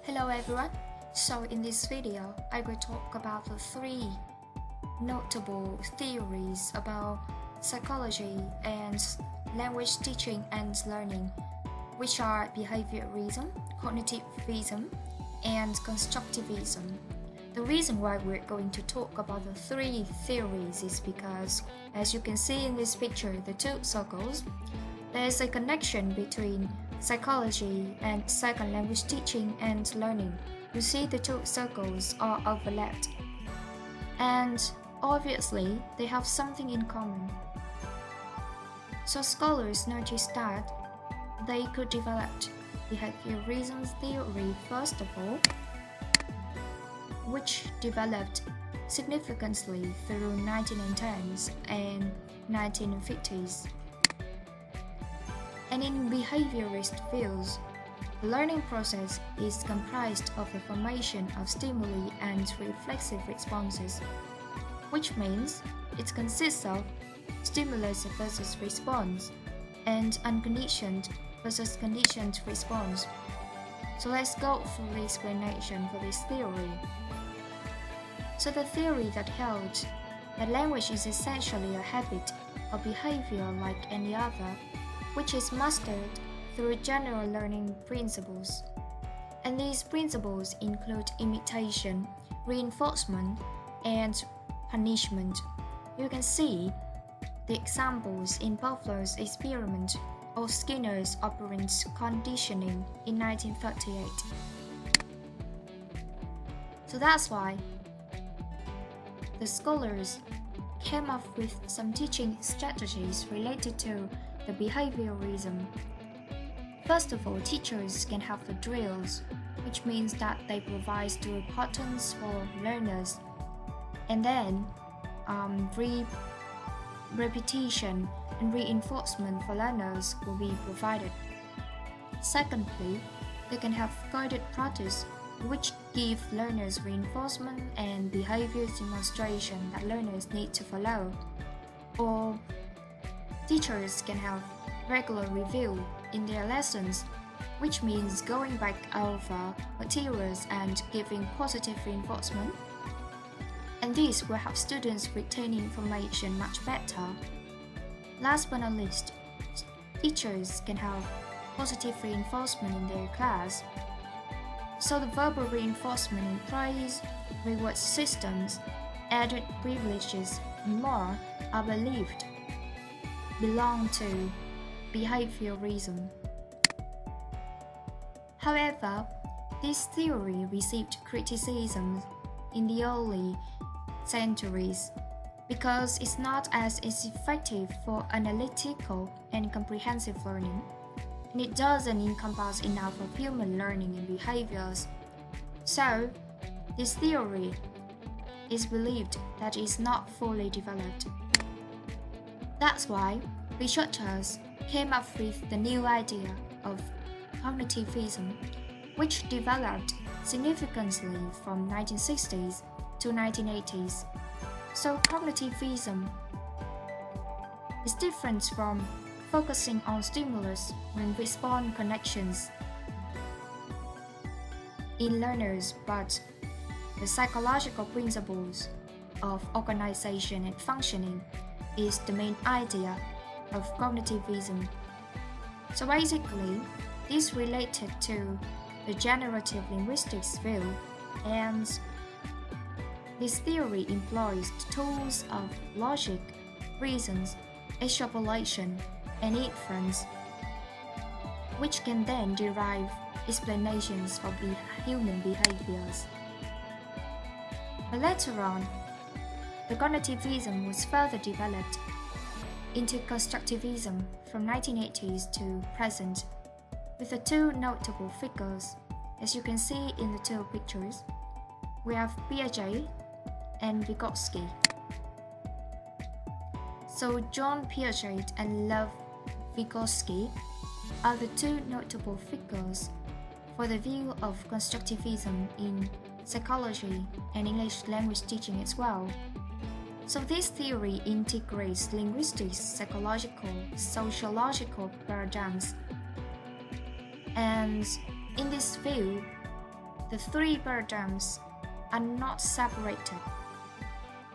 Hello everyone. So in this video, I will talk about the three notable theories about psychology and language teaching and learning, which are behaviorism, cognitivism, and constructivism. The reason why we're going to talk about the three theories is because, as you can see in this picture, the two circles, there's a connection between psychology and second language teaching and learning. You see the two circles are overlapped. And obviously, they have something in common. So scholars noticed that they could develop behaviorism theory first of all, which developed significantly through 1910s and 1950s. And in behaviorist fields, the learning process is comprised of the formation of stimuli and reflexive responses, which means it consists of stimulus versus response and unconditioned versus conditioned response. So let's go through the explanation for this theory. So the theory that held that language is essentially a habit or behavior like any other, which is mastered through general learning principles. And these principles include imitation, reinforcement, and punishment. You can see the examples in Pavlov's experiment or Skinner's operant conditioning in 1938. So that's why the scholars came up with some teaching strategies related to the behaviorism. First of all, teachers can have the drills, which means that they provide drill patterns for learners, and then repetition and reinforcement for learners will be provided. Secondly, they can have guided practice, which give learners reinforcement and behavior demonstration that learners need to follow. Or teachers can have regular review in their lessons, which means going back over materials and giving positive reinforcement. And this will help students retain information much better. Last but not least, teachers can have positive reinforcement in their class. So the verbal reinforcement in praise, reward systems, added privileges, and more are believed belong to behaviorism. However, this theory received criticism in the early centuries because it's not as effective for analytical and comprehensive learning, and it doesn't encompass enough of human learning and behaviors. So, this theory is believed that it's not fully developed. That's why researchers came up with the new idea of Cognitivism, which developed significantly from 1960s to 1980s. So Cognitivism is different from focusing on stimulus and response connections in learners, but the psychological principles of organization and functioning is the main idea of cognitivism. So basically, this related to the generative linguistics field, and this theory employs tools of logic, reasons, extrapolation, and inference, which can then derive explanations for human behaviors. But later on, the cognitivism was further developed into constructivism from 1980s to present, with the two notable figures, as you can see in the two pictures. We have Piaget and Vygotsky. So John Piaget and Lev Vygotsky are the two notable figures for the view of constructivism in psychology and English language teaching as well. So this theory integrates linguistics, psychological, sociological paradigms. And in this view, The three paradigms are not separated,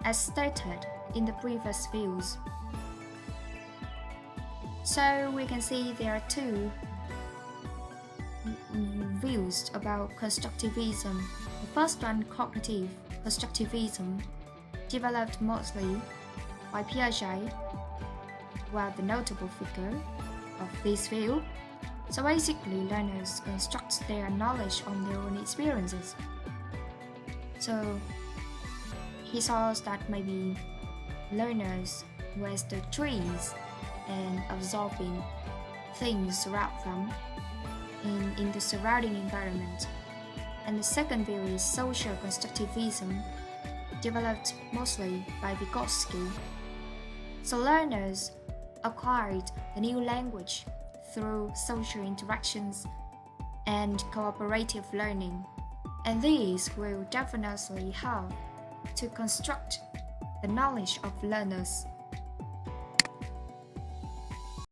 as stated in the previous views. So we can see there are two views about constructivism. The first one, cognitive constructivism, developed mostly by Piaget, were the notable figure of this view. So basically, learners construct their knowledge on their own experiences. So he saw that maybe learners with the trees and absorbing things around them in the surrounding environment. And the second view is social constructivism, developed mostly by Vygotsky. So learners acquired a new language through social interactions and cooperative learning, and these will definitely help to construct the knowledge of learners.